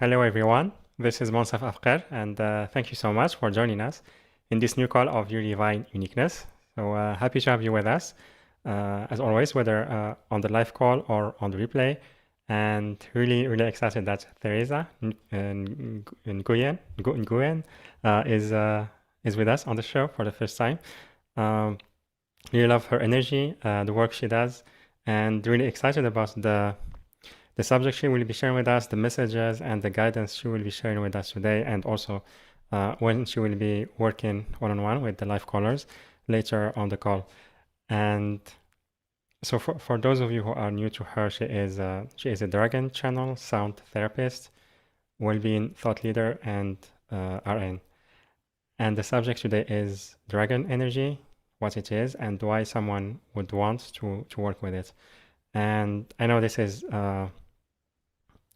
Hello, everyone. This is Monsaf Afkar, and thank you so much for joining us in this new call of your divine uniqueness. So happy to have you with us, as always, whether on the live call or on the replay. And really, really excited that Theresa Nguyen is with us on the show for the first time. Um, really love her energy, the work she does, and really excited about the subject she will be sharing with us, the messages and the guidance she will be sharing with us today, and also when she will be working one-on-one with the live callers later on the call. And so for those of you who are new to her, she is a Dragon Channel sound therapist, well-being thought leader, and RN. And the subject today is dragon energy, what it is, and why someone would want to work with it. And I know this is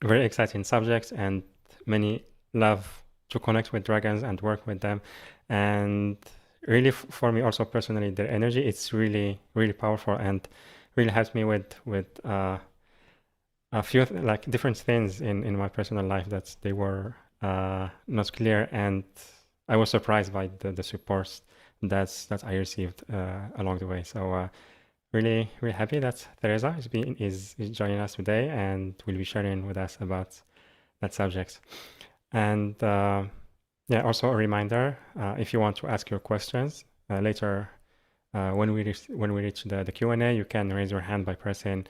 very exciting subject, and many love to connect with dragons and work with them. And really, for me also personally, their energy, it's really, really powerful and really helps me with a few like different things in my personal life that they were not clear, and I was surprised by the support that I received along the way. So really, really happy that Theresa is joining us today and will be sharing with us about that subject. And yeah, also a reminder, if you want to ask your questions later when we reach the Q&A, you can raise your hand by pressing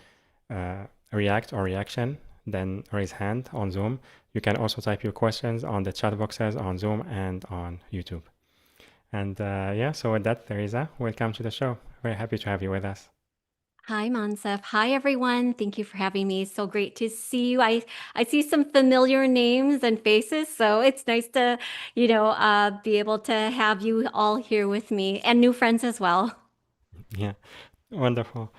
react or reaction, then raise hand on Zoom. You can also type your questions on the chat boxes on Zoom and on YouTube. And yeah, so with that, Theresa, welcome to the show. Very happy to have you with us. Hi, Monsef. Hi, everyone. Thank you for having me. So great to see you. I see some familiar names and faces, so it's nice to, be able to have you all here with me and new friends as well. Yeah, wonderful.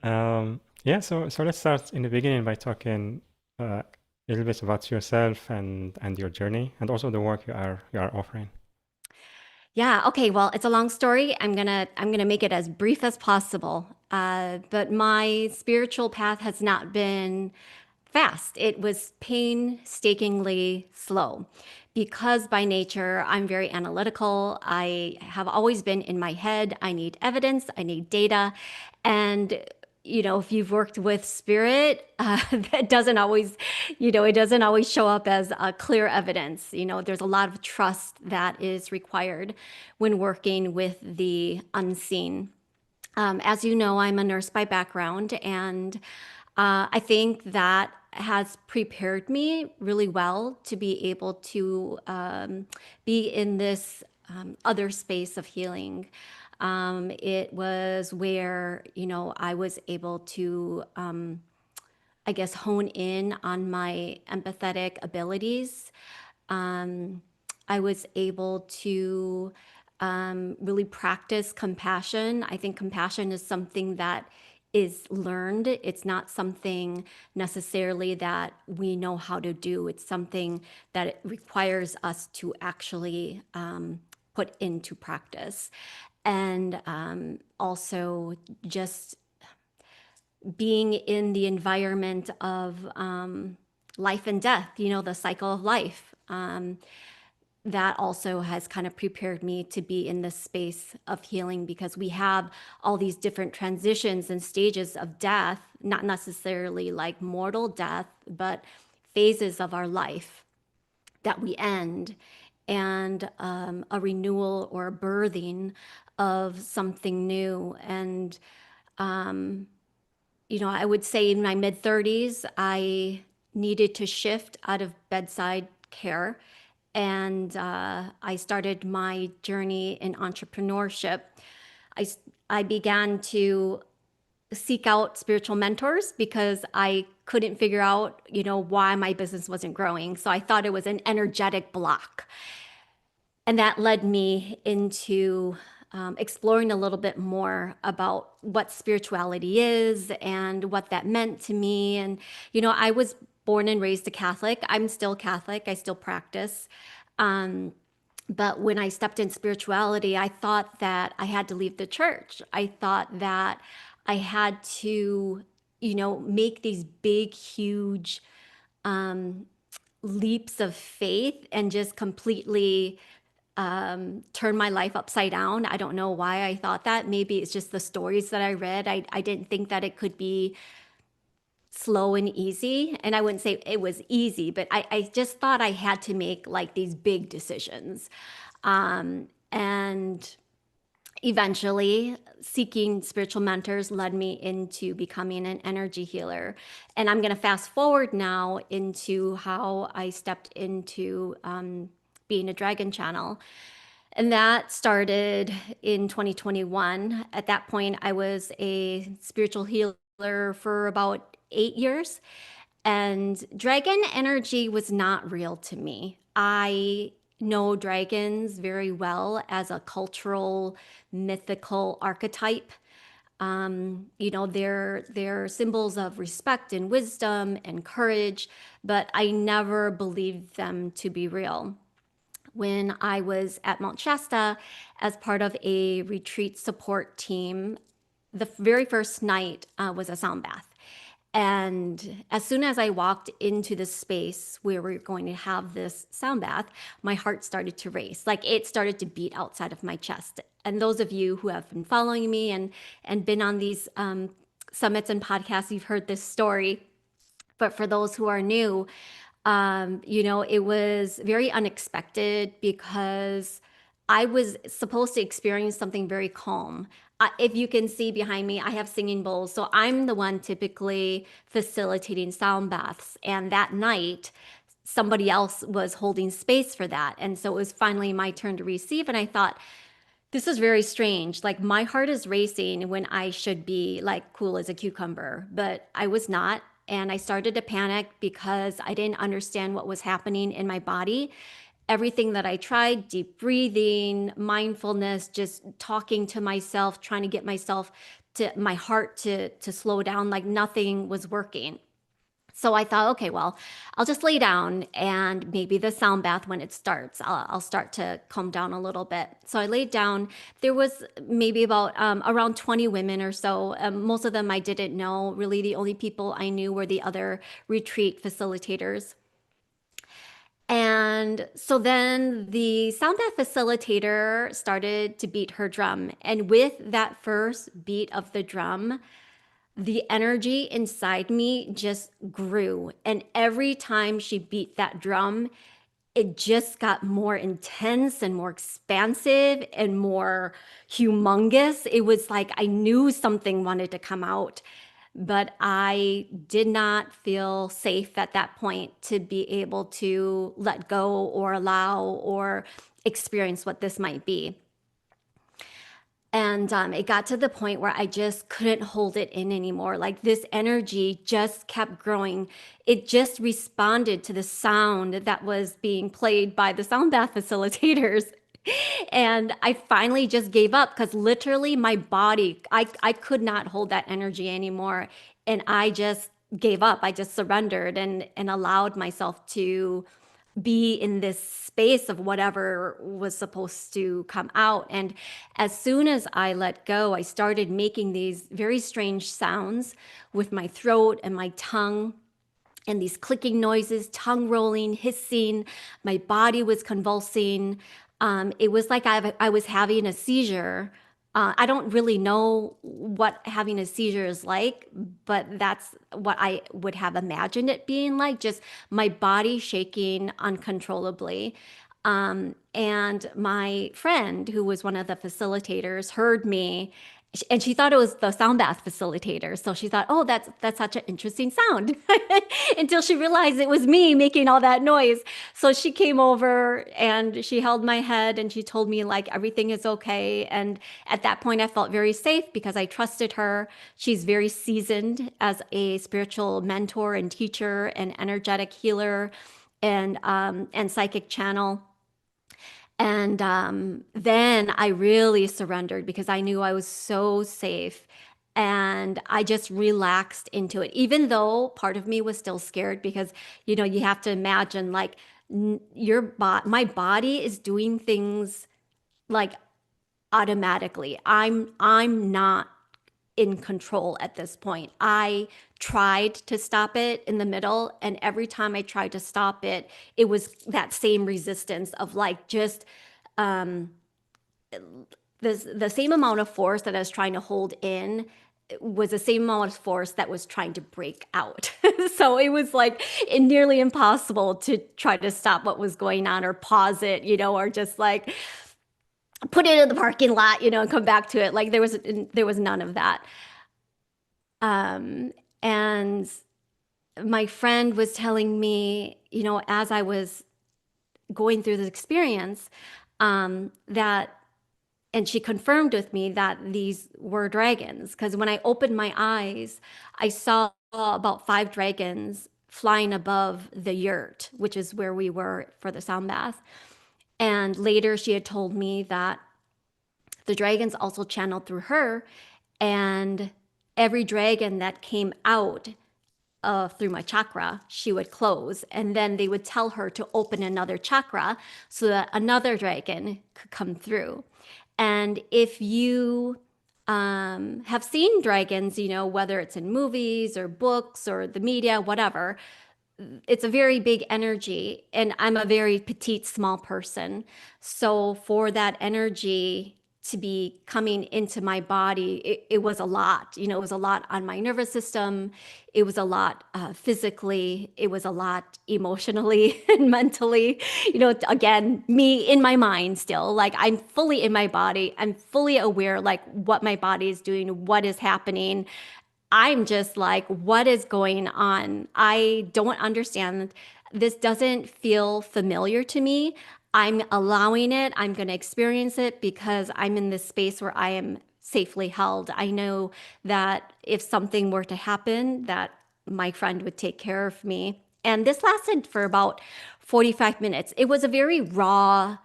Yeah, so let's start in the beginning by talking a little bit about yourself and your journey, and also the work you are offering. Yeah, okay. Well, it's a long story. I'm gonna make it as brief as possible. But my spiritual path has not been fast. It was painstakingly slow because by nature I'm very analytical. I have always been in my head. I need evidence, I need data. And if you've worked with spirit, that doesn't always, it doesn't always show up as clear evidence. There's a lot of trust that is required when working with the unseen. As you know, I'm a nurse by background, and I think that has prepared me really well to be able to be in this other space of healing. It was where, I was able to, I guess, hone in on my empathetic abilities. Um, I was able to really practice compassion. I think compassion is something that is learned. It's not something necessarily that we know how to do. It's something that it requires us to actually put into practice. And also just being in the environment of life and death, the cycle of life. That also has kind of prepared me to be in this space of healing because we have all these different transitions and stages of death, not necessarily like mortal death, but phases of our life that we end, and a renewal or a birthing of something new. And I would say in my mid 30s, I needed to shift out of bedside care. And I started my journey in entrepreneurship. I, I began to seek out spiritual mentors because I couldn't figure out, why my business wasn't growing. So I thought it was an energetic block. And that led me into exploring a little bit more about what spirituality is and what that meant to me. And, I was born and raised a Catholic. I'm still Catholic, I still practice. But when I stepped in spirituality, I thought that I had to leave the church. I thought that I had to, make these big, huge leaps of faith and just completely turn my life upside down. I don't know why I thought that. Maybe it's just the stories that I read. I didn't think that it could be slow and easy. And I wouldn't say it was easy, but I just thought I had to make like these big decisions. And eventually, seeking spiritual mentors led me into becoming an energy healer. And I'm going to fast forward now into how I stepped into being a dragon channel. And that started in 2021. At that point, I was a spiritual healer for about 8 years. And dragon energy was not real to me. I know dragons very well as a cultural, mythical archetype. They're symbols of respect and wisdom and courage, but I never believed them to be real. When I was at Mount Shasta as part of a retreat support team, the very first night was a sound bath. And as soon as I walked into the space where we were going to have this sound bath, my heart started to race. Like it started to beat outside of my chest. And those of you who have been following me and been on these summits and podcasts, you've heard this story. But for those who are new, it was very unexpected because I was supposed to experience something very calm. If you can see behind me, I have singing bowls. So I'm the one typically facilitating sound baths. And that night, somebody else was holding space for that. And so it was finally my turn to receive. And I thought, this is very strange. Like my heart is racing when I should be like cool as a cucumber, but I was not. And I started to panic because I didn't understand what was happening in my body. Everything that I tried, deep breathing, mindfulness, just talking to myself, trying to get myself to my heart to slow down, like nothing was working. So I thought, okay, well, I'll just lay down and maybe the sound bath when it starts, I'll start to calm down a little bit. So I laid down. There was maybe about around 20 women or so. Most of them I didn't know. Really, the only people I knew were the other retreat facilitators. And so then the sound bath facilitator started to beat her drum. And with that first beat of the drum, the energy inside me just grew. And every time she beat that drum, it just got more intense and more expansive and more humongous. It was like I knew something wanted to come out, but I did not feel safe at that point to be able to let go or allow or experience what this might be. And it got to the point where I just couldn't hold it in anymore. Like this energy just kept growing. It just responded to the sound that was being played by the sound bath facilitators. And I finally just gave up because literally my body, I could not hold that energy anymore. And I just gave up. I just surrendered and allowed myself to be in this space of whatever was supposed to come out. And as soon as I let go, I started making these very strange sounds with my throat and my tongue and these clicking noises, tongue rolling, hissing. My body was convulsing. It was like I was having a seizure. I don't really know what having a seizure is like, but that's what I would have imagined it being like, just my body shaking uncontrollably. And my friend, who was one of the facilitators, heard me and she thought it was the sound bath facilitator. So she thought, oh, that's such an interesting sound until she realized it was me making all that noise. So she came over and she held my head and she told me like everything is okay. And at that point, I felt very safe because I trusted her. She's very seasoned as a spiritual mentor and teacher and energetic healer and psychic channel. And then I really surrendered because I knew I was so safe. And I just relaxed into it, even though part of me was still scared because, you have to imagine like my body is doing things like automatically. I'm not in control at this point. I tried to stop it in the middle, and every time I tried to stop it, it was that same resistance of like just um, the same amount of force that I was trying to hold in was the same amount of force that was trying to break out. So it was like nearly impossible to try to stop what was going on or pause it, or just like put it in the parking lot, and come back to it. Like there was none of that. And my friend was telling me, as I was going through this experience, that and she confirmed with me that these were dragons because when I opened my eyes, I saw about 5 dragons flying above the yurt, which is where we were for the sound bath. And later she had told me that the dragons also channeled through her, and every dragon that came out through my chakra, she would close. And then they would tell her to open another chakra so that another dragon could come through. And if you have seen dragons, whether it's in movies or books or the media, whatever, it's a very big energy. And I'm a very petite, small person. So for that energy to be coming into my body, it was a lot. It was a lot on my nervous system. It was a lot physically. It was a lot emotionally and mentally. Again, me in my mind still, like I'm fully in my body. I'm fully aware, like what my body is doing, what is happening. I'm just like, what is going on? I don't understand. This doesn't feel familiar to me. I'm allowing it. I'm going to experience it because I'm in this space where I am safely held. I know that if something were to happen, that my friend would take care of me. And this lasted for about 45 minutes. It was a very raw,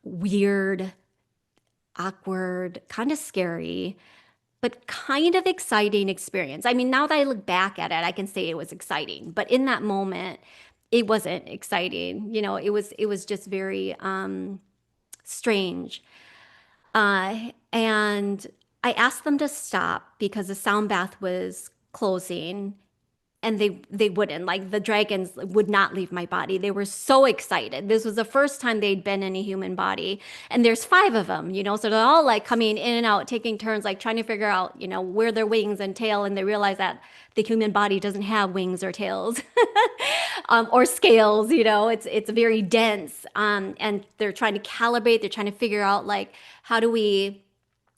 weird, awkward, kind of scary, but kind of exciting experience. I mean, now that I look back at it, I can say it was exciting, but in that moment, it wasn't exciting. It was just very strange. And I asked them to stop because the sound bath was closing, and they wouldn't. Like the dragons would not leave my body. They were so excited. This was the first time they'd been in a human body, and there's 5 of them, so they're all like coming in and out, taking turns, like trying to figure out, where their wings and tail, and they realize that the human body doesn't have wings or tails, or scales. It's very dense, and they're trying to calibrate. They're trying to figure out like how do we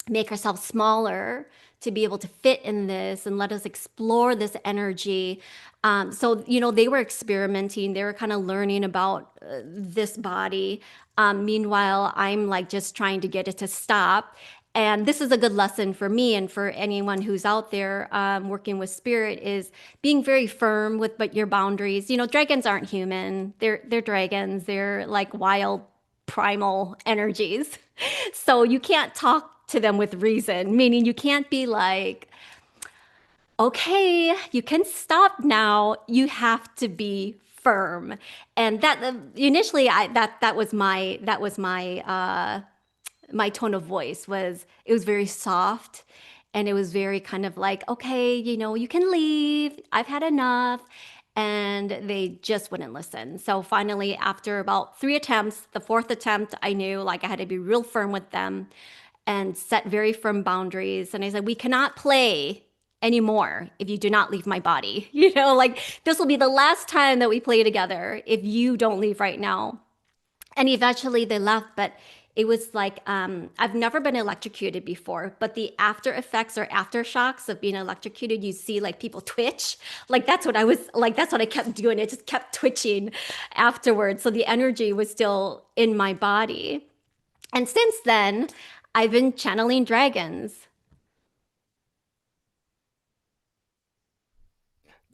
make ourselves smaller to be able to fit in this and let us explore this energy. So, they were experimenting, they were kind of learning about this body. Meanwhile, I'm like just trying to get it to stop. And this is a good lesson for me and for anyone who's out there working with spirit is being very firm with but your boundaries. Dragons aren't human. They're dragons. They're like wild primal energies. So you can't talk to them with reason, meaning you can't be like, okay, you can stop now. You have to be firm. And that initially that was my tone of voice was it was very soft, and it was very kind of like, okay, you can leave. I've had enough. And they just wouldn't listen. So finally, after about 3 attempts, the fourth attempt, I knew like I had to be real firm with them and set very firm boundaries. And I said, we cannot play anymore if you do not leave my body. Like this will be the last time that we play together if you don't leave right now. And eventually they left, but it was like I've never been electrocuted before, but the after effects or aftershocks of being electrocuted, you see like people twitch. Like that's what I was like, that's what I kept doing. It just kept twitching afterwards. So the energy was still in my body. And since then, I've been channeling dragons.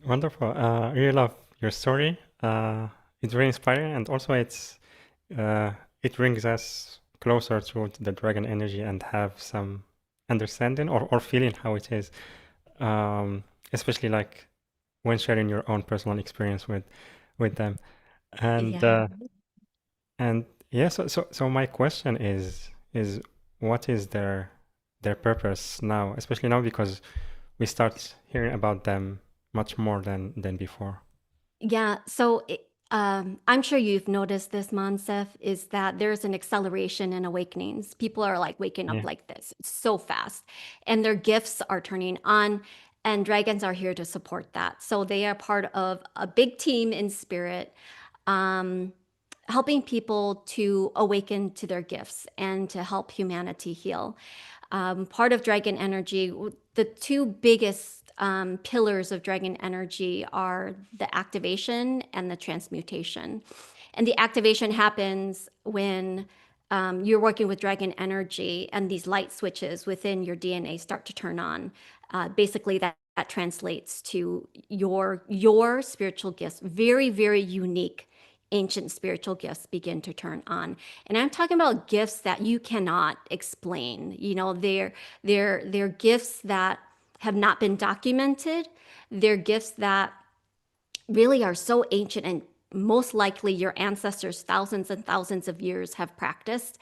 Wonderful. I really love your story. It's very inspiring, and also uh, it brings us closer to the dragon energy and have some understanding or feeling how it is, especially like when sharing your own personal experience with them. And Yeah. and yeah, so my question is what is their purpose now, especially now because we start hearing about them much more than before. Yeah, so I'm sure you've noticed this, Monsef, is that there's an acceleration in awakenings. People are like waking up Yeah. like this. It's so fast. And their gifts are turning on, and dragons are here to support that. So they are part of a big team in spirit, um, helping people to awaken to their gifts and to help humanity heal. Part of dragon energy, the two biggest pillars of dragon energy are the activation and the transmutation. And the activation happens when you're working with dragon energy and these light switches within your DNA start to turn on. Basically, that translates to your spiritual gifts, very, very unique ancient spiritual gifts begin to turn on. And I'm talking about gifts that you cannot explain. You know, they're gifts that have not been documented. They're gifts that really are so ancient and most likely your ancestors thousands and thousands of years have practiced.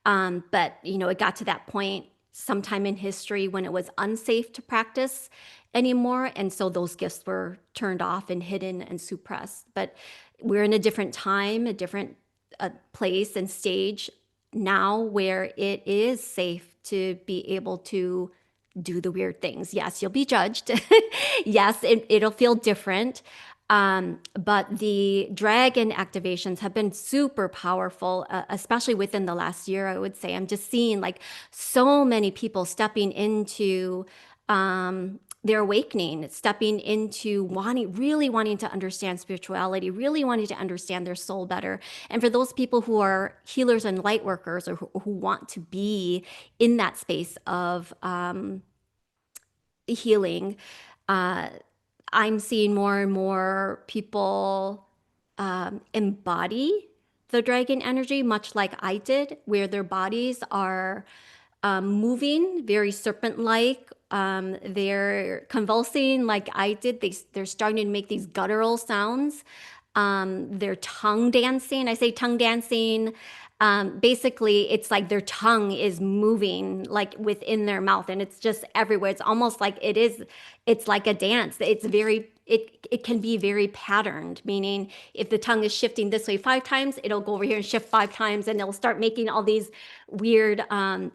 But you know, it got to that point sometime in history when it was unsafe to practice anymore, and so those gifts were turned off and hidden and suppressed. But we're in a different time, a different place and stage now where it is safe to be able to do the weird things. Yes, you'll be judged. Yes, it'll feel different. But the dragon activations have been super powerful, especially within the last year, I would say. I'm just seeing like so many people stepping into their awakening, stepping into really wanting to understand spirituality, really wanting to understand their soul better. And for those people who are healers and light workers or who want to be in that space of healing, uh, I'm seeing more and more people embody the dragon energy, much like I did, where their bodies are moving very serpent-like. They're convulsing like I did. They're starting to make these guttural sounds. They're tongue dancing. I say tongue dancing. Basically, it's like their tongue is moving like within their mouth, and it's just everywhere. It's almost like it is. It's like a dance. It's very. It can be very patterned, meaning if the tongue is shifting this way 5 times, it'll go over here and shift 5 times, and it'll start making all these weird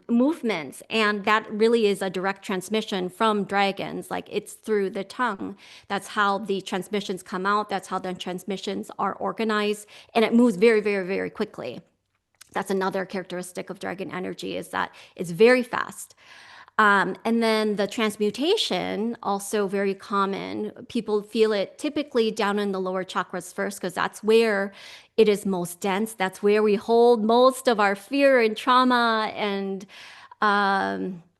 movements. And that really is a direct transmission from dragons. Like it's through the tongue. That's how the transmissions come out. That's how the transmissions are organized. And it moves very, very, very quickly. That's another characteristic of dragon energy is that it's very fast. And then the transmutation, also very common. People feel it typically down in the lower chakras first, because that's where it is most dense. That's where we hold most of our fear and trauma and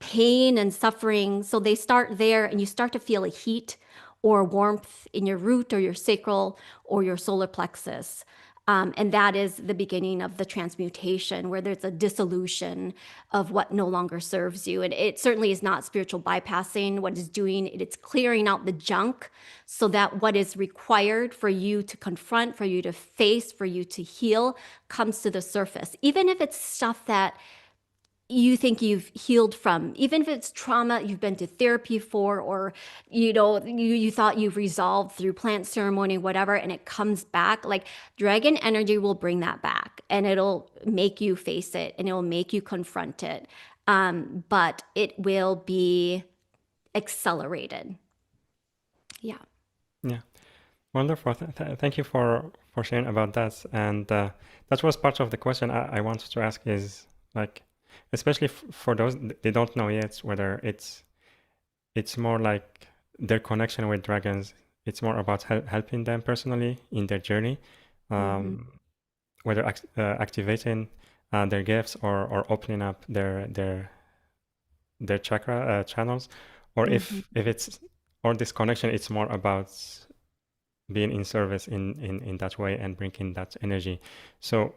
pain and suffering. So they start there, and you start to feel a heat or warmth in your root or your sacral or your solar plexus. And that is the beginning of the transmutation, where there's a dissolution of what no longer serves you. And it certainly is not spiritual bypassing. What it's doing, it's clearing out the junk so that what is required for you to confront, for you to face, for you to heal comes to the surface. Even if it's stuff that you think you've healed from, even if it's trauma you've been to therapy for, or you thought you've resolved through plant ceremony, whatever, and it comes back. Like dragon energy will bring that back, and it'll make you face it, and it'll make you confront it. But it will be accelerated. Yeah. Yeah. Wonderful. Thank you for sharing about that. And that was part of the question I wanted to ask is like, especially for those they don't know yet whether it's more like their connection with dragons. It's more about helping them personally in their journey, Mm-hmm. um, whether activating their gifts or opening up their chakra channels, or Mm-hmm. if it's or this connection, it's more about being in service in that way and bringing that energy. So,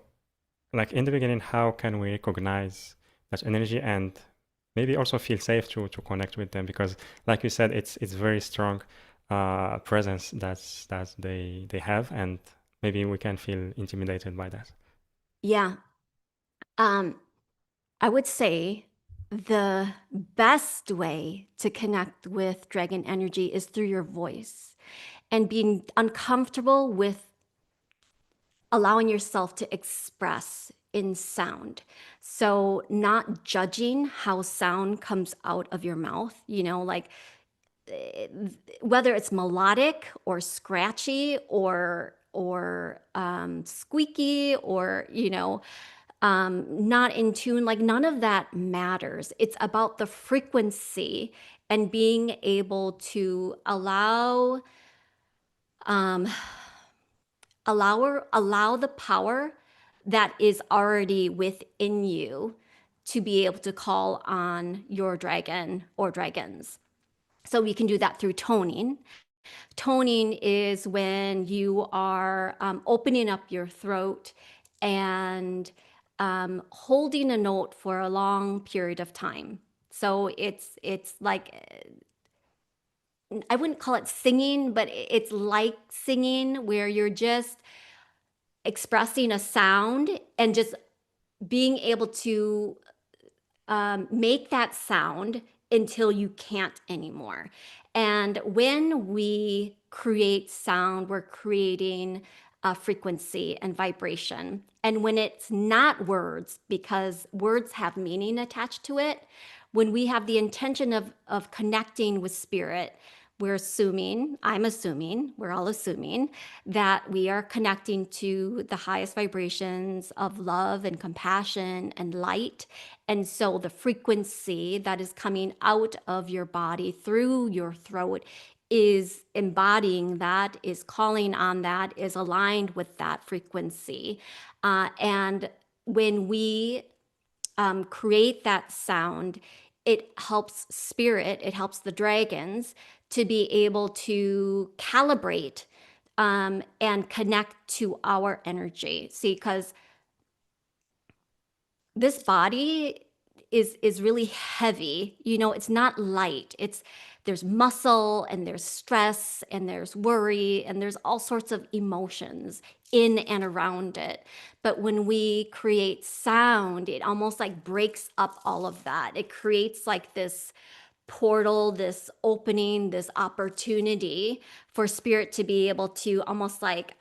like in the beginning, how can we recognize that energy and maybe also feel safe to connect with them? Because, like you said, it's very strong presence that they have, and maybe we can feel intimidated by that. Yeah. Um, I would say the best way to connect with dragon energy is through your voice and being uncomfortable with allowing yourself to express in sound. So, not judging how sound comes out of your mouth, like whether it's melodic or scratchy or squeaky or not in tune, like none of that matters. It's about the frequency and being able to um, allow the power that is already within you to be able to call on your dragon or dragons. So we can do that through toning. Toning is when you are opening up your throat and holding a note for a long period of time. So it's like, I wouldn't call it singing, but it's like singing where you're just expressing a sound and just being able to make that sound until you can't anymore. And when we create sound, we're creating a frequency and vibration. And when it's not words, because words have meaning attached to it, when we have the intention of connecting with spirit, I'm assuming, we're all assuming that we are connecting to the highest vibrations of love and compassion and light. And so the frequency that is coming out of your body through your throat is embodying that, is calling on that, is aligned with that frequency. And when we create that sound, it helps spirit, it helps the dragons to be able to calibrate and connect to our energy. See, because this body is really heavy. It's not light. There's muscle and there's stress and there's worry and there's all sorts of emotions in and around it. But when we create sound, it almost like breaks up all of that. It creates like this portal, this opening, this opportunity for spirit to be able to almost like,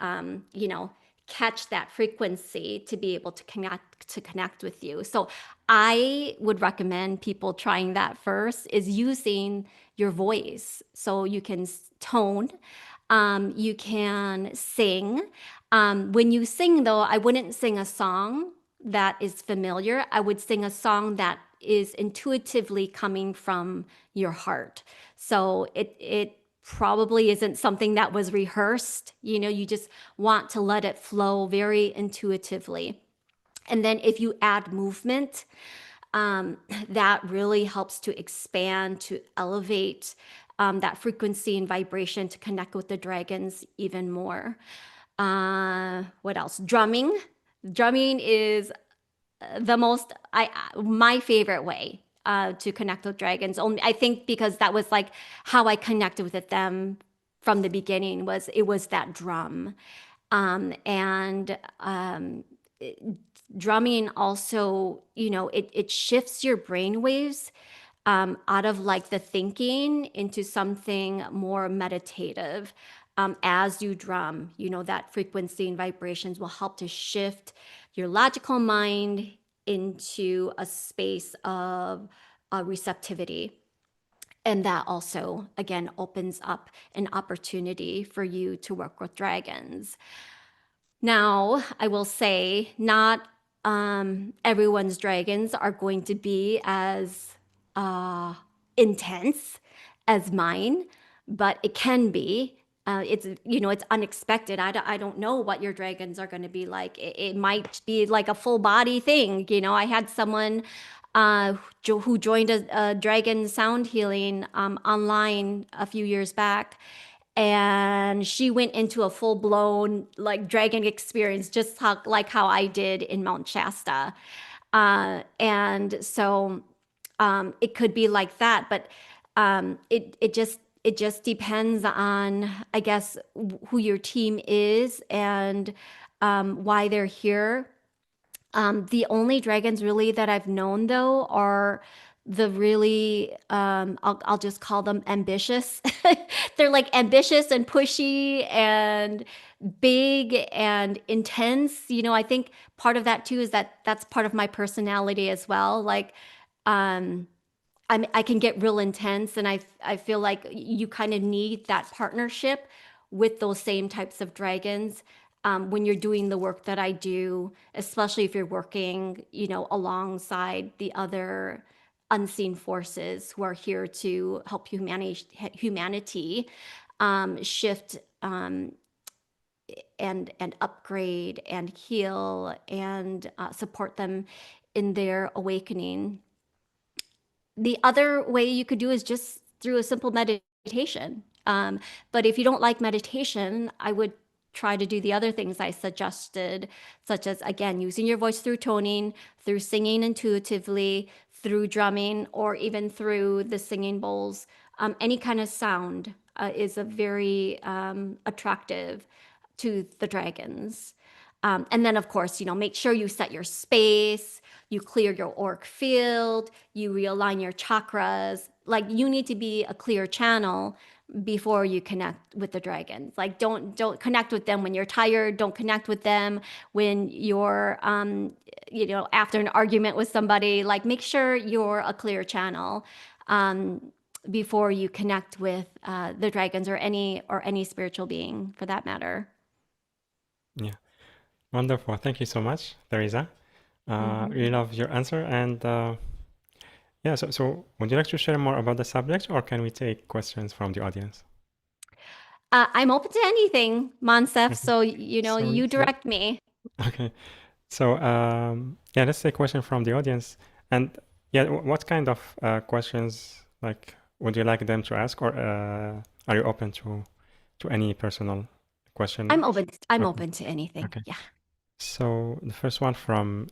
catch that frequency to be able to connect with you. So I would recommend people trying that first is using your voice. So you can tone, you can sing. When you sing, though, I wouldn't sing a song that is familiar. I would sing a song that is intuitively coming from your heart. So it probably isn't something that was rehearsed. You just want to let it flow very intuitively. And then if you add movement, that really helps to expand, to elevate that frequency and vibration to connect with the dragons even more. What else? Drumming. Drumming is my favorite way to connect with dragons. Only I think because that was like how I connected with them from the beginning. It was that drum, and drumming also, it shifts your brain waves out of like the thinking into something more meditative. As you drum, that frequency and vibrations will help to shift your logical mind into a space of receptivity. And that also, again, opens up an opportunity for you to work with dragons. Now, I will say, not everyone's dragons are going to be as uh, intense as mine, but it can be. It's unexpected. I don't know what your dragons are going to be like. It might be like a full body thing. I had someone who joined a dragon sound healing online a few years back, and she went into a full blown like dragon experience, just how I did in Mount Shasta. And so it could be like that, but it just depends on, I guess, who your team is and why they're here. The only dragons really that I've known though are the really I'll just call them ambitious. They're like ambitious and pushy and big and intense. I think part of that too is that that's part of my personality as well. Like um I can get real intense, and I feel like you kind of need that partnership with those same types of dragons when you're doing the work that I do, especially if you're working, alongside the other unseen forces who are here to help humanity shift and upgrade and heal and support them in their awakening. The other way you could do is just through a simple meditation. But if you don't like meditation, I would try to do the other things I suggested, such as, again, using your voice through toning, through singing intuitively, through drumming, or even through the singing bowls. Any kind of sound is a very attractive to the dragons. And then, of course, make sure you set your space, you clear your auric field, you realign your chakras. Like you need to be a clear channel before you connect with the dragons. Like don't connect with them when you're tired. Don't connect with them when you're after an argument with somebody. Like make sure you're a clear channel before you connect with the dragons or any spiritual being for that matter. Yeah, wonderful. Thank you so much, Theresa. Really Mhm. love your answer. And yeah, so would you like to share more about the subject, or can we take questions from the audience? I'm open to anything, Monsef. Okay. So, So, you so direct me. okay. So yeah, let's take question from the audience. And yeah, what kind of questions like would you like them to ask, or are you open to any personal question? I'm Okay. open to anything. Okay. Yeah. So the first one from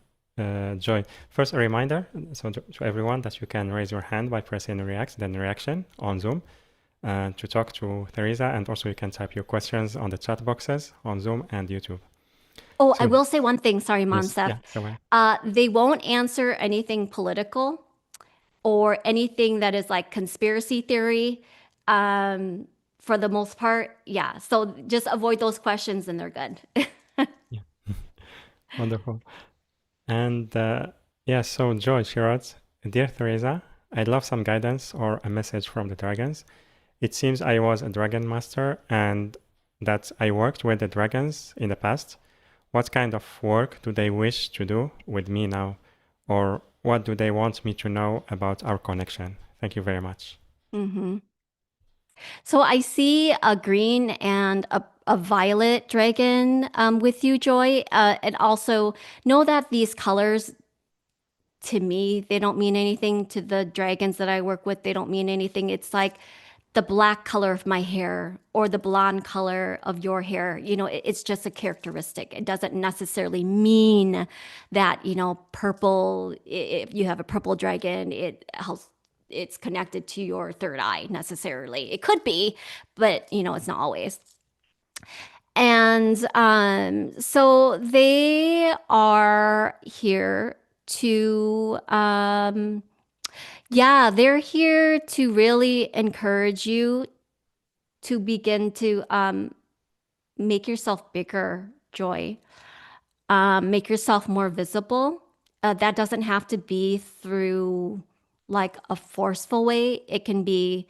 Joy. First, a reminder, so to everyone that you can raise your hand by pressing react, then reaction on Zoom to talk to Theresa, and also you can type your questions on the chat boxes on Zoom and YouTube. Oh, I So will say one thing. Sorry, yes, Monsef. yeah, go ahead. They won't answer anything political or anything that is like conspiracy theory. Um, for the most part, yeah. So just avoid those questions, and they're good. Yeah, wonderful. And yeah, so Joy, she wrote, Dear Theresa, I'd love some guidance or a message from the dragons. It seems I was a dragon master and that I worked with the dragons in the past. What kind of work do they wish to do with me now? Or what do they want me to know about our connection? Thank you very much. hmm So I see a green and a violet dragon with you, Joy. And also know that these colors to me, they don't mean anything. To the dragons that I work with, they don't mean anything. It's like the black color of my hair or the blonde color of your hair. It's just a characteristic. It doesn't necessarily mean that, purple, if you have a purple dragon, it's connected to your third eye necessarily. It could be, but it's not always. And so they are here to yeah, they're here to really encourage you to begin to make yourself bigger, Joy. Make yourself more visible. That doesn't have to be through like a forceful way. It can be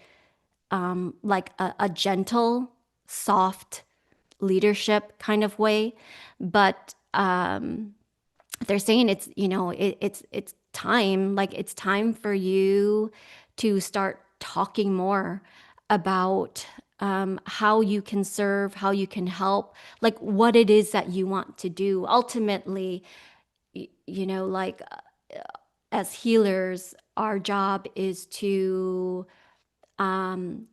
like a gentle, soft leadership kind of way. But they're saying it's time, like it's time for you to start talking more about how you can serve, how you can help, like what it is that you want to do ultimately. Like as healers, our job is to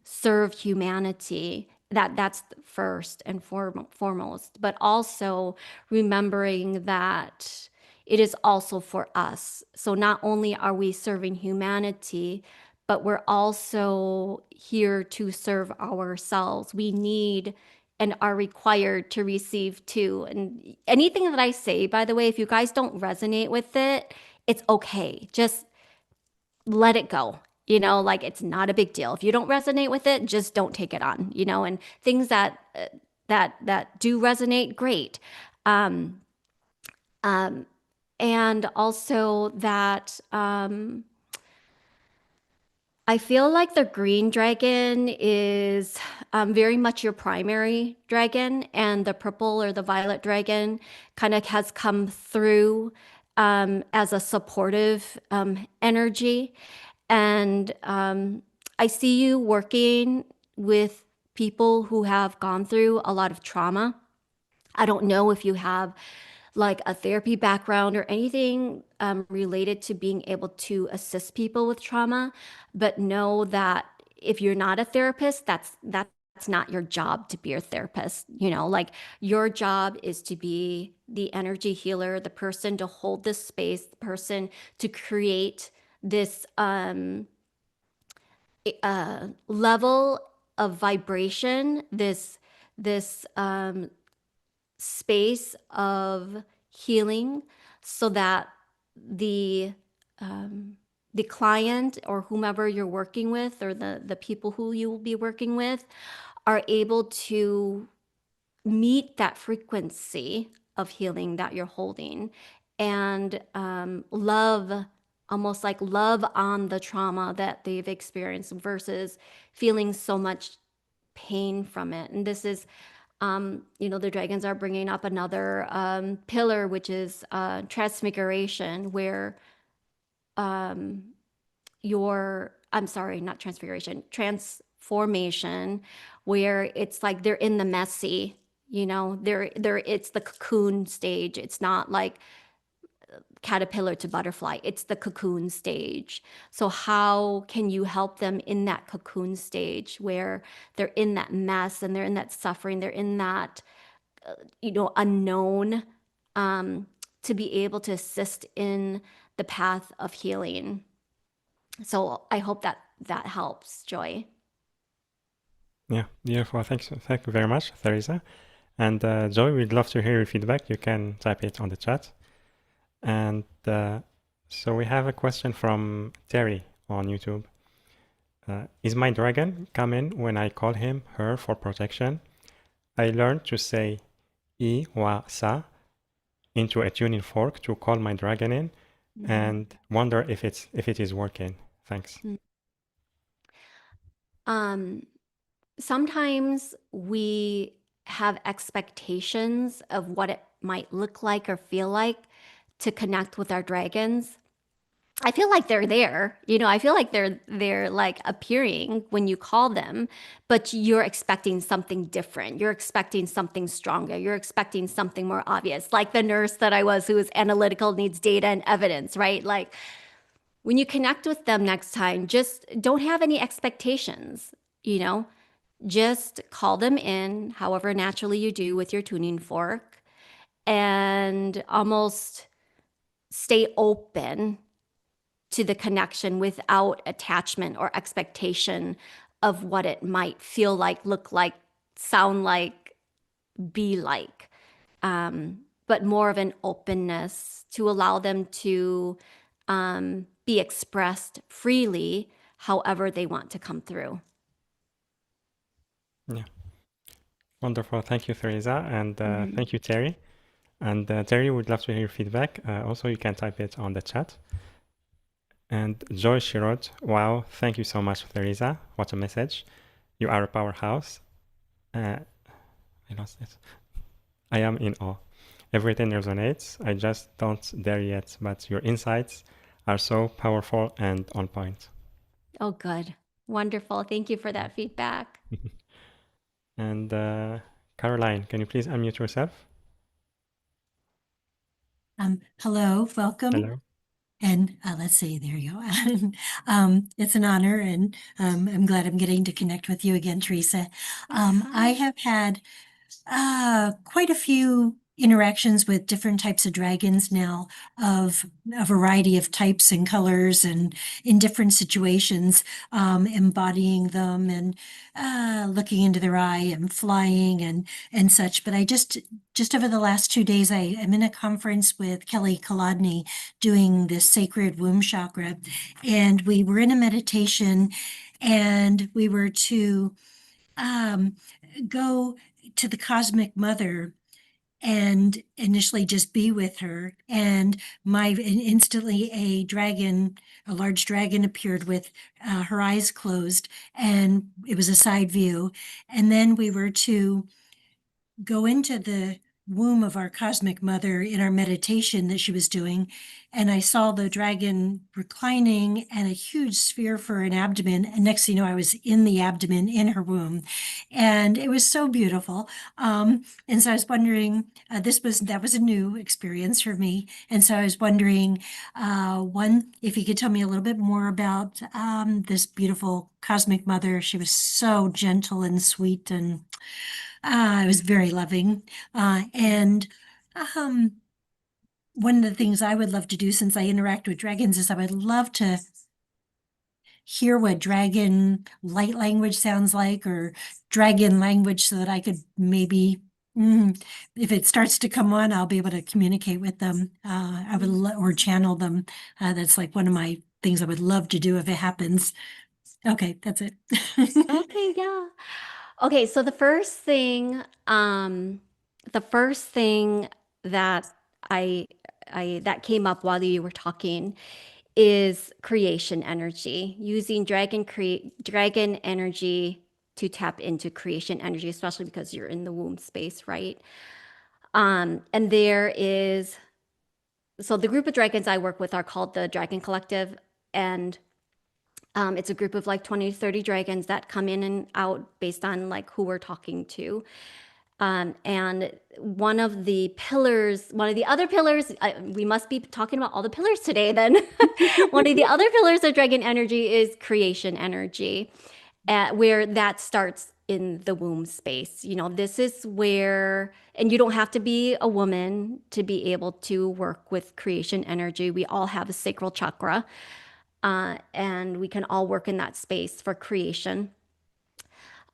serve humanity. That's first and foremost, but also remembering that it is also for us. So not only are we serving humanity, but we're also here to serve ourselves. We need and are required to receive too. And anything that I say, by the way, if you guys don't resonate with it, it's okay. Just let it go. Like it's not a big deal. If you don't resonate with it, just don't take it on, and things that do resonate, great. Um, um, and also that I feel like the green dragon is very much your primary dragon, and the purple or the violet dragon kind of has come through as a supportive energy. And I see you working with people who have gone through a lot of trauma. I don't know if you have like a therapy background or anything related to being able to assist people with trauma, but know that if you're not a therapist, that's not your job to be a therapist. Like your job is to be the energy healer, the person to hold this space, the person to create this level of vibration, this space of healing, so that the the client or whomever you're working with, or the people who you will be working with, are able to meet that frequency of healing that you're holding, and love, almost like love on the trauma that they've experienced versus feeling so much pain from it. And this is the dragons are bringing up another pillar, which is transfiguration, where I'm sorry, not transfiguration, transformation, where it's like they're in the messy, it's the cocoon stage. It's not like caterpillar to butterfly, it's the cocoon stage. So how can you help them in that cocoon stage where they're in that mess and they're in that suffering, they're in that unknown, um, to be able to assist in the path of healing. So I hope that that helps, Joy. Yeah, beautiful. Thank you very much, Theresa. And Joy, we'd love to hear your feedback. You can type it on the chat. And so we have a question from Terry on YouTube. Is my dragon coming when I call him, her for protection? I learned to say I, wa, sa into a tuning fork to call my dragon in, and wonder if it is working. Thanks. Um, Sometimes we have expectations of what it might look like or feel like to connect with our dragons. I feel like they're there. I feel like they're like appearing when you call them, but you're expecting something different. You're expecting something stronger. You're expecting something more obvious. Like the nurse that I was, who is analytical, needs data and evidence, right? Like when you connect with them next time, just don't have any expectations, you know? Just call them in however naturally you do with your tuning fork, and almost stay open to the connection without attachment or expectation of what it might feel like, look like, sound like, be like, but more of an openness to allow them to be expressed freely however they want to come through. Yeah, wonderful. Thank you, Theresa, and Mhm. thank you, Terry. And Terry, would love to hear your feedback. Also, you can type it on the chat. And Joy, she wrote, "Wow, thank you so much, Theresa. What a message. You are a powerhouse." I lost it. I am in awe. Everything resonates. I just don't dare yet, but your insights are so powerful and on point. Oh, good. Wonderful. Thank you for that feedback. And Caroline, can you please unmute yourself? Hello, welcome. Hello. And let's see, there you go. It's an honor, and I'm glad I'm getting to connect with you again, Theresa. I have had quite a few interactions with different types of dragons now, of a variety of types and colors, and in different situations, embodying them, and looking into their eye and flying and such. But I just over the last 2 days, I am in a conference with Kelly Kolodny doing this sacred womb chakra, and we were in a meditation, and we were to um, go to the cosmic mother and initially just be with her. And instantly a large dragon appeared with her eyes closed, and it was a side view. And then we were to go into the womb of our cosmic mother in our meditation that she was doing. And I saw the dragon reclining and a huge sphere for an abdomen. And next thing you know, I was in the abdomen in her womb. And it was so beautiful. And so I was wondering, that was a new experience for me. And so I was wondering, one, if you could tell me a little bit more about this beautiful cosmic mother. She was so gentle and sweet, and it was very loving. And um, one of the things I would love to do, since I interact with dragons, is I would love to hear what dragon light language sounds like, or dragon language, so that I could maybe, if it starts to come on, I'll be able to communicate with them. I would or channel them. That's like one of my things I would love to do if it happens. Okay, that's it. Okay, yeah. Okay, so the first thing that I that came up while you were talking is creation energy, using dragon energy to tap into creation energy, especially because you're in the womb space, right? And there is, so the group of dragons I work with are called the Dragon Collective, and it's a group of like 20 to 30 dragons that come in and out based on like who we're talking to. And one of the other pillars, we must be talking about all the pillars today then. One of the other pillars of dragon energy is creation energy, where that starts in the womb space. You know, this is where, and you don't have to be a woman to be able to work with creation energy. We all have a sacral chakra, and we can all work in that space for creation.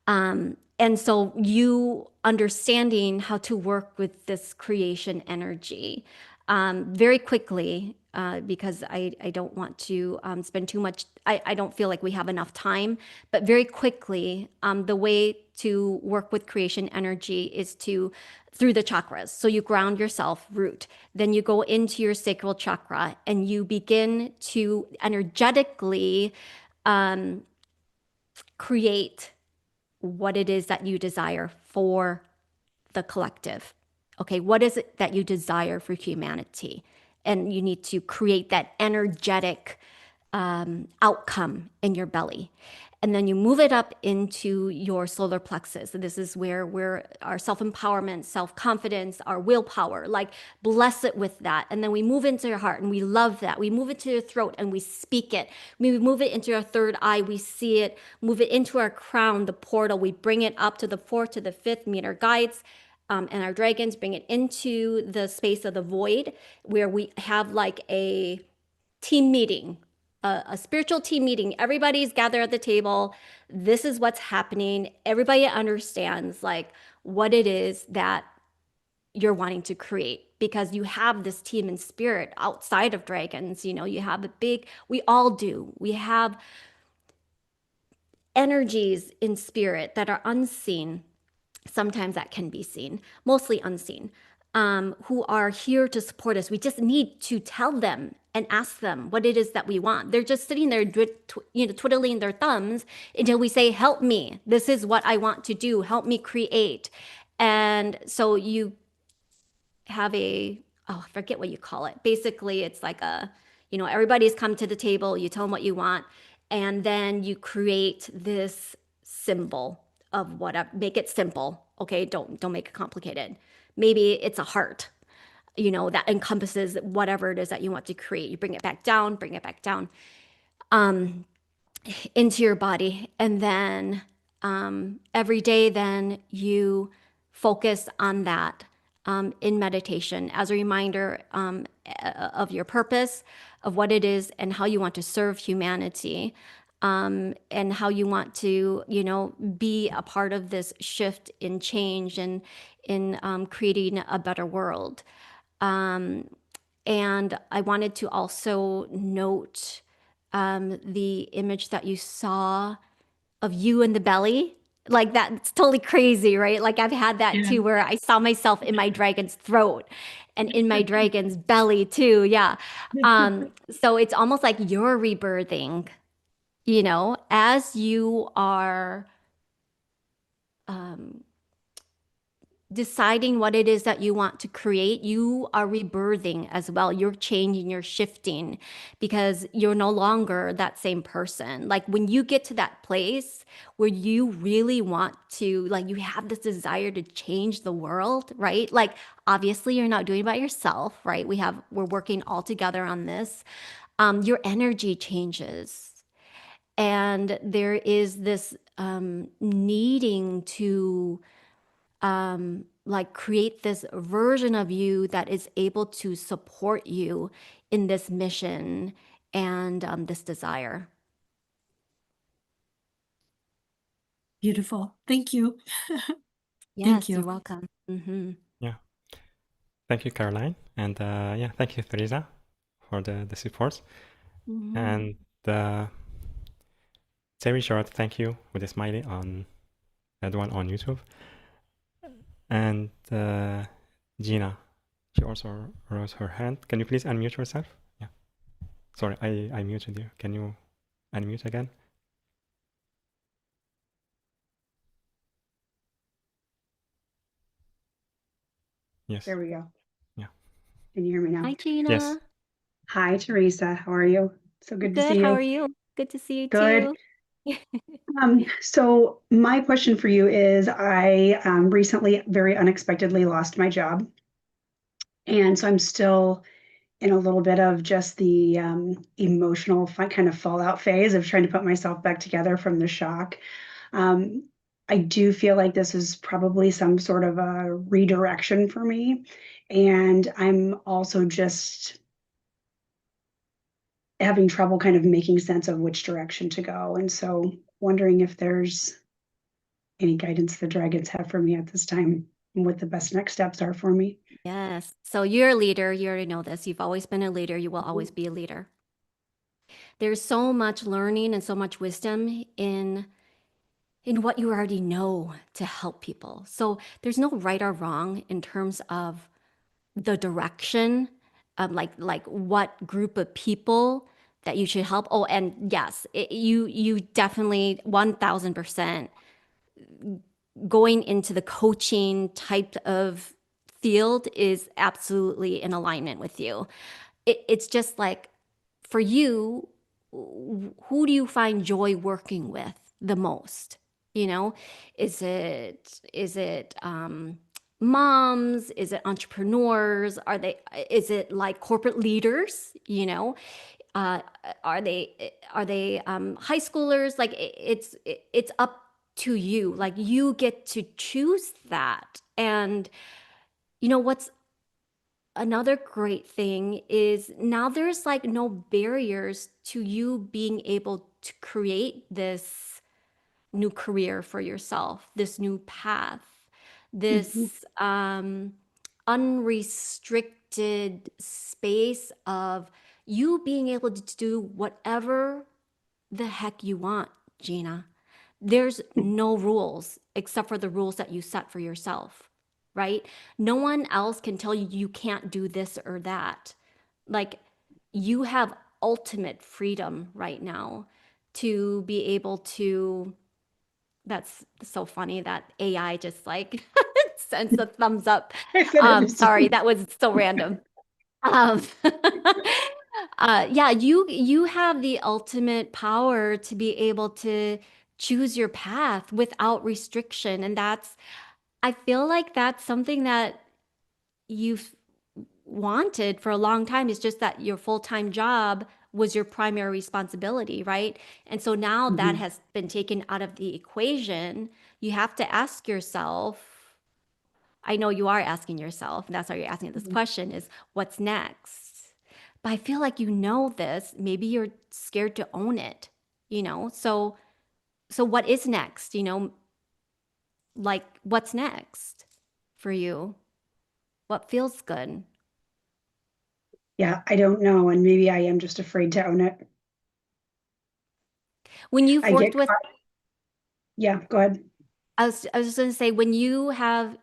And so you understanding how to work with this creation energy very quickly, because I don't want to spend too much, I don't feel like we have enough time, but very quickly, the way to work with creation energy is through the chakras. So you ground yourself, root, then you go into your sacral chakra and you begin to energetically create what it is that you desire for the collective. Okay, what is it that you desire for humanity? And you need to create that energetic outcome in your belly. And then you move it up into your solar plexus. This is where our self-empowerment, self-confidence, our willpower, like bless it with that. And then we move into your heart and we love that. We move it to your throat and we speak it. We move it into our third eye, we see it, move it into our crown, the portal. We bring it up to the fourth, to the fifth, meet our guides. And our dragons bring it into the space of the void, where we have like a team meeting, a spiritual team meeting. Everybody's gathered at the table. This is what's happening. Everybody understands like what it is that you're wanting to create, because you have this team in spirit outside of dragons. You know, you have we all do. We have energies in spirit that are unseen. Sometimes that can be seen, mostly unseen, who are here to support us. We just need to tell them and ask them what it is that we want. They're just sitting there, twiddling their thumbs until we say, help me. This is what I want to do. Help me create. And so you have I forget what you call it. Basically, it's like everybody's come to the table, you tell them what you want, and then you create this symbol of whatever, make it simple. Okay, don't make it complicated. Maybe it's a heart, that encompasses whatever it is that you want to create. You bring it back down, into your body. And then every day, then you focus on that in meditation as a reminder of your purpose, of what it is, and how you want to serve humanity, and how you want to, be a part of this shift in change and in creating a better world. And I wanted to also note the image that you saw of you in the belly. Like that's totally crazy, right? Like I've had that Yeah. too, where I saw myself in my dragon's throat and in my dragon's belly too. Yeah. So it's almost like you're rebirthing, as you are um, deciding what it is that you want to create, you are rebirthing as well. You're changing, you're shifting because you're no longer that same person. Like when you get to that place where you really want to, like you have this desire to change the world, right? Like obviously you're not doing it by yourself, right? We're working all together on this. Your energy changes. And there is this needing to like create this version of you that is able to support you in this mission and this desire. Beautiful. Thank you. Thank Yes, you. you're welcome. Hmm. Yeah. Thank you, Caroline. And yeah, thank you, Theresa, for the support. Hmm. And very short thank you with a smiley on the one on YouTube. And Gina, she also rose her hand. Can you please unmute yourself? Yeah. Sorry, I muted you. Can you unmute again? Yes. There we go. Yeah. Can you hear me now? Hi, Yes. Gina. Hi, Theresa. How are you? So good to Good. see How you. are you? Good to see you Good. too. So my question for you is, I recently very unexpectedly lost my job, and so I'm still in a little bit of just the emotional kind of fallout phase of trying to put myself back together from the shock. Um, I do feel like this is probably some sort of a redirection for me, and I'm also just having trouble kind of making sense of which direction to go. And so wondering if there's any guidance the dragons have for me at this time and what the best next steps are for me. Yes. So you're a leader. You already know this. You've always been a leader. You will always be a leader. There's so much learning and so much wisdom in what you already know to help people. So there's no right or wrong in terms of the direction, like what group of people that you should help. Oh, and yes, you definitely 1000% going into the coaching type of field is absolutely in alignment with you. It's just like for you, who do you find joy working with the most? You know, is it moms? Is it entrepreneurs? Is it like corporate leaders? Uh, are they high schoolers? Like it's up to you. Like you get to choose that. And what's another great thing is now there's like no barriers to you being able to create this new career for yourself, this new path, Mhm. this unrestricted space of you being able to do whatever the heck you want, Gina. There's no rules except for the rules that you set for yourself, right? No one else can tell you you can't do this or that. Like you have ultimate freedom right now to be able to. That's so funny that AI just like sends a thumbs up. I said it was Sorry, that was so random. Um, yeah, you have the ultimate power to be able to choose your path without restriction, and I feel like that's something that you've wanted for a long time. It's just that your full-time job was your primary responsibility, right? And so now that Mhm. has been taken out of the equation. You have to ask yourself, I know you are asking yourself, and that's why you're asking this question is what's next? But I feel like you know this. Maybe you're scared to own it, you know? So what is next? You know, like what's next for you? What feels good? Yeah, I don't know. And maybe I am just afraid to own it. When you've I get worked with, caught. Yeah, go ahead. I was just going to say, when you have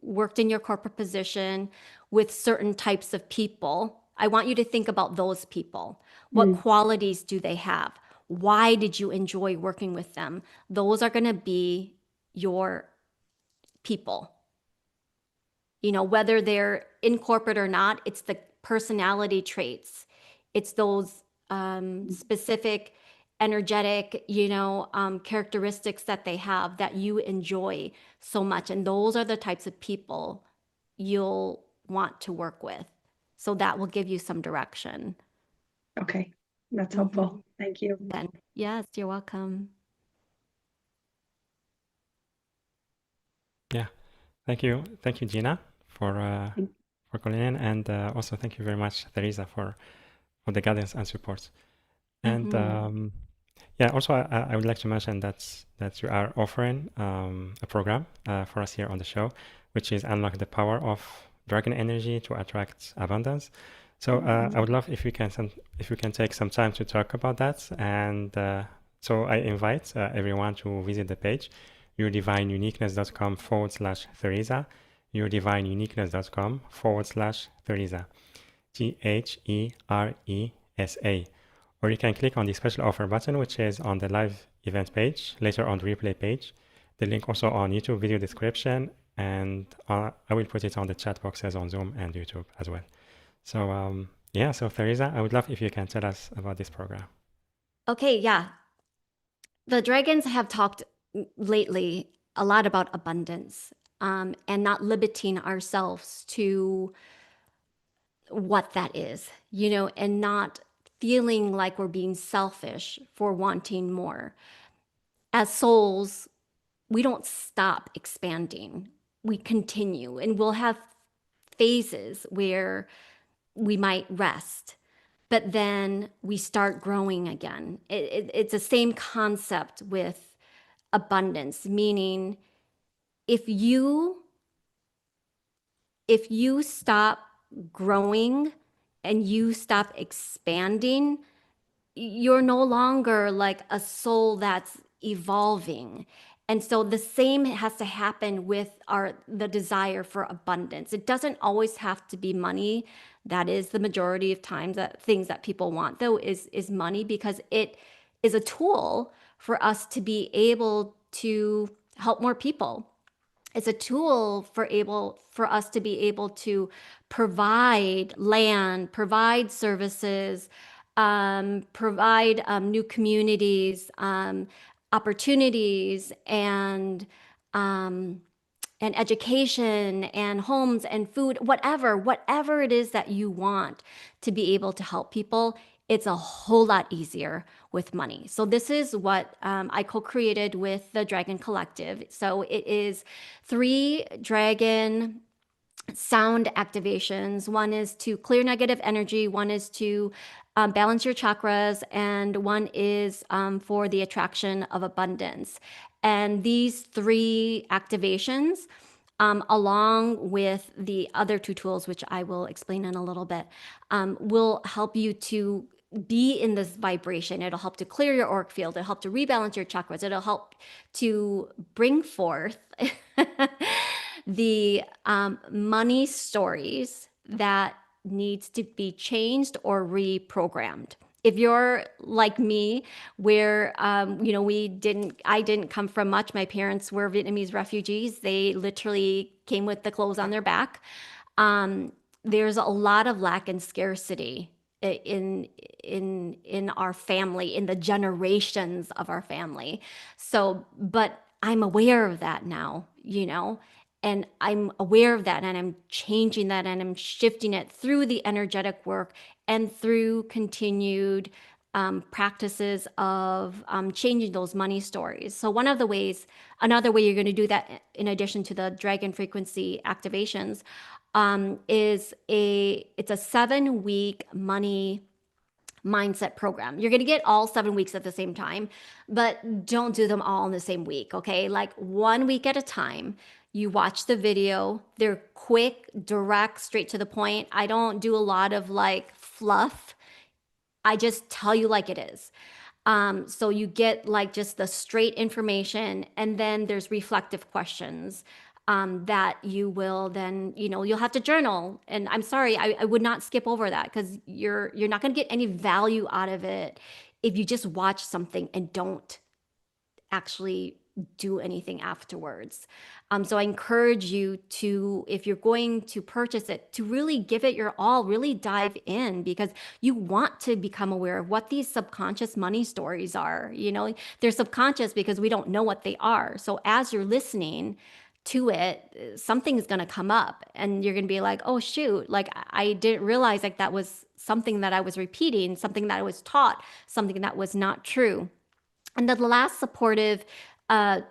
worked in your corporate position with certain types of people, I want you to think about those people. What Mm, qualities do they have? Why did you enjoy working with them? Those are going to be your people. You know, whether they're in corporate or not, it's the personality traits. It's those specific energetic, characteristics that they have that you enjoy so much. And those are the types of people you'll want to work with. So that will give you some direction. okay, that's Mm-hmm. helpful. Thank you. Then, yes, you're welcome. Yeah. Thank you, Gina, for calling in, and also thank you very much, Theresa, for the guidance and support. And Mm-hmm. yeah, also I would like to mention that you are offering a program for us here on the show, which is Unlock the Power of Dragon Energy to Attract Abundance. So I would love if you can take some time to talk about that. And so I invite everyone to visit the page, yourdivineuniqueness.com/Theresa, yourdivineuniqueness.com/Theresa, THERESA. Or you can click on the special offer button, which is on the live event page, later on the replay page. The link also on YouTube video description, and I will put it on the chat boxes on Zoom and YouTube as well. So yeah, so Theresa, I would love if you can tell us about this program. Okay, yeah. The dragons have talked lately a lot about abundance, and not limiting ourselves to what that is, and not feeling like we're being selfish for wanting more. As souls, we don't stop expanding, we continue, and we'll have phases where we might rest, but then we start growing again. It's the same concept with abundance, meaning if you stop growing and you stop expanding, you're no longer like a soul that's evolving. And so the same has to happen with the desire for abundance. It doesn't always have to be money. That is the majority of times that things that people want, though, is money, because it is a tool for us to be able to help more people. It's a tool for us to be able to provide land, provide services, provide new communities, opportunities, um, and education and homes and food, whatever it is that you want to be able to help people. It's a whole lot easier with money. So this is what I co-created with the Dragon Collective. So it is 3 dragon sound activations. One is to clear negative energy, one is to balance your chakras, and one is for the attraction of abundance. And these 3 activations, along with the other 2 tools, which I will explain in a little bit, will help you to be in this vibration. It'll help to clear your auric field. It'll help to rebalance your chakras. It'll help to bring forth the money stories that needs to be changed or reprogrammed. If you're like me, where I didn't come from much. My parents were Vietnamese refugees. They literally came with the clothes on their back. There's a lot of lack and scarcity in our family, in the generations of our family. So, but I'm aware of that now, and I'm aware of that, and I'm changing that, and I'm shifting it through the energetic work and through continued practices of changing those money stories. So another way you're going to do that, in addition to the dragon frequency activations, it's a 7-week money mindset program. You're going to get all 7 weeks at the same time, but don't do them all in the same week, okay? Like 1 week at a time. You watch the video. They're quick, direct, straight to the point. I don't do a lot of like fluff. I just tell you like it is. So you get like just the straight information, and then there's reflective questions that you will then, you'll have to journal. And I'm sorry, I would not skip over that, because you're not going to get any value out of it if you just watch something and don't actually do anything afterwards. So I encourage you to, if you're going to purchase it, to really give it your all, really dive in, because you want to become aware of what these subconscious money stories are. They're subconscious because we don't know what they are. So as you're listening to it, something is going to come up and you're going to be like, oh shoot, like I didn't realize like that was something that I was repeating, something that I was taught, something that was not true. And then the last supportive uh,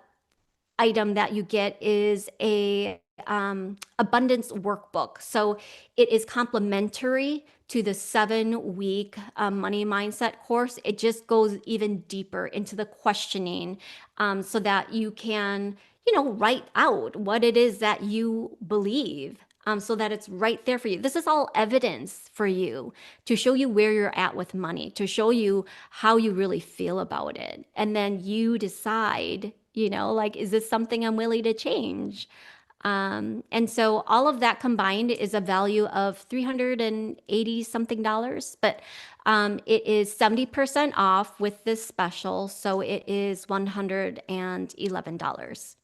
item that you get is a abundance workbook. So it is complementary to the 7-week money mindset course. It just goes even deeper into the questioning, so that you can, write out what it is that you believe. So that it's right there for you. This is all evidence for you to show you where you're at with money, to show you how you really feel about it. And then you decide, like, is this something I'm willing to change? And so all of that combined is a value of $380 something, but it is 70% off with this special. So it is $111.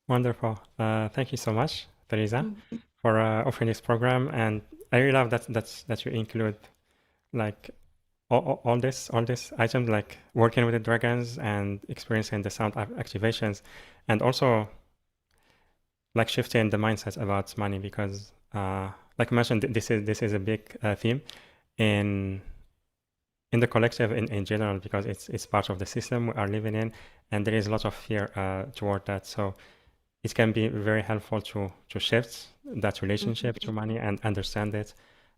Wonderful. Thank you so much, Theresa, for offering this program. And I really love that you include like all this items, like working with the dragons and experiencing the sound activations, and also like shifting the mindset about money, because like I mentioned, this is a big theme in the collective in general, because it's part of the system we are living in, and there is a lot of fear toward that. So it can be very helpful to shift that relationship to money and understand it,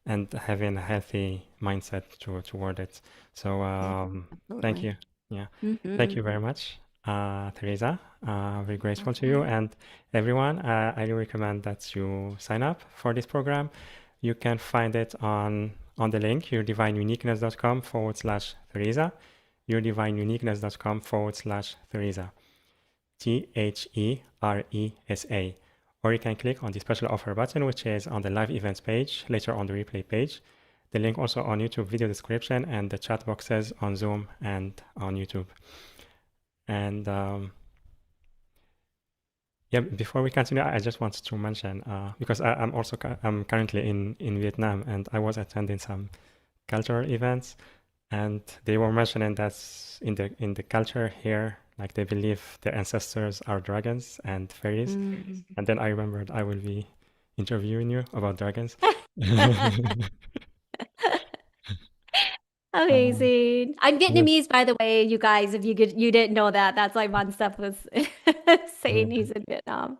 and having a healthy mindset toward it. So thank you. Yeah. Thank you very much, Theresa. Very grateful to you. And everyone, I really recommend that you sign up for this program. You can find it on the link, yourdivineuniqueness.com/Theresa, yourdivineuniqueness.com/Theresa. THERESA. Or you can click on the special offer button, which is on the live events page, later on the replay page. The link also on YouTube video description and the chat boxes on Zoom and on YouTube. And yeah, before we continue, I just wanted to mention, because I'm currently in Vietnam, and I was attending some cultural events, and they were mentioning that in the culture here, like they believe their ancestors are dragons and fairies. And then I remembered I will be interviewing you about dragons. Amazing. I'm Yes. Vietnamese, by the way, you guys, if you didn't know that. That's why Steph was saying he's in Vietnam.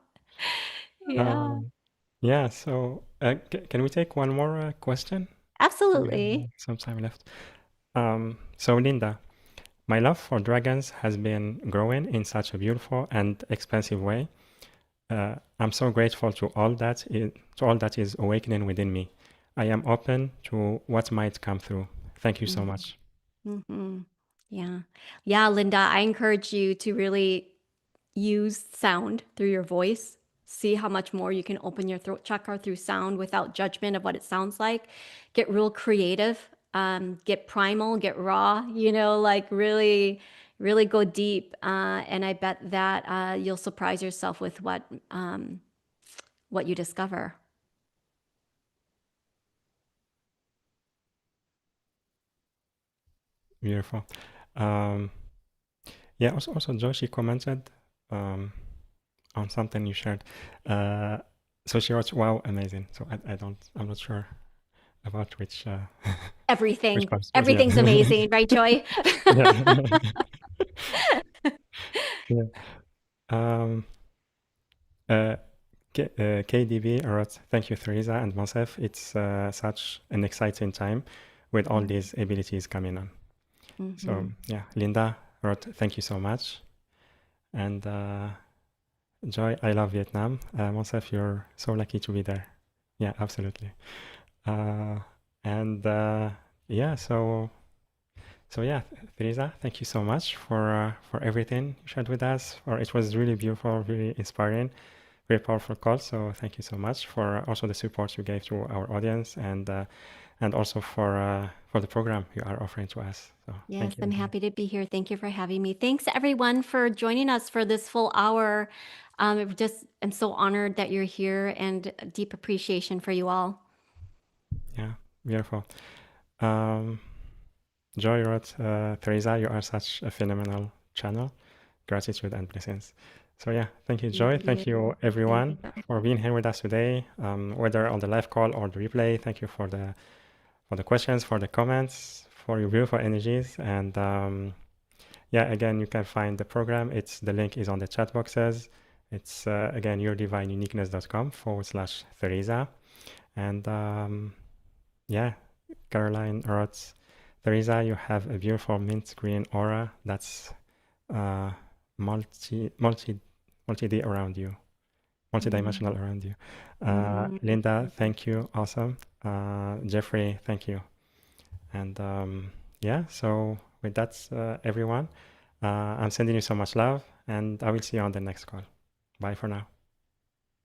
Yeah, Yeah, so can we take one more question? We have absolutely. some time left. So Linda, my love for dragons has been growing in such a beautiful and expansive way. I'm so grateful to all that is awakening within me. I am open to what might come through. Thank you so much. Yeah. Yeah, Linda, I encourage you to really use sound through your voice. See how much more you can open your throat chakra through sound without judgment of what it sounds like. Get real creative. Get primal, get raw, like really, really go deep. And I bet that you'll surprise yourself with what you discover. Beautiful. Um, yeah, also Joshi commented on something you shared. So she wrote, "Wow, amazing." So I'm not sure about which Everything. parts? Yeah. Everything's amazing, right, Joy? Yeah. Yeah. Um, KDB wrote, "Thank you, Theresa and Monsef. It's such an exciting time with all these abilities coming on." So yeah, Linda wrote, "Thank you so much." And Joy, "I love Vietnam." Monsef, "You're so lucky to be there." Yeah, absolutely. And yeah, so yeah, Theresa, thank you so much for everything you shared with us. Or it was really beautiful, really inspiring, very powerful call. So thank you so much for also the support you gave to our audience, and also for the program you are offering to us. So Yes, thank you I'm again. happy to be here. Thank you for having me. Thanks everyone for joining us for this full hour. I'm so honored that you're here, and a deep appreciation for you all. Yeah, beautiful. Joy wrote, "Theresa, you are such a phenomenal channel. Gratitude and blessings." So yeah, thank you, Joy. Thank you, everyone, for being here with us today, whether on the live call or the replay. Thank you for the questions, for the comments, for your beautiful energies. And yeah, again, you can find the program. The link is on the chat boxes. It's again, yourdivineuniqueness.com/Theresa. And yeah, Caroline wrote, "Theresa, you have a beautiful mint green aura that's multi-D around you, multidimensional around you." Linda, thank you. Awesome. Jeffrey, thank you. And yeah, so with that, everyone, I'm sending you so much love, and I will see you on the next call. Bye for now.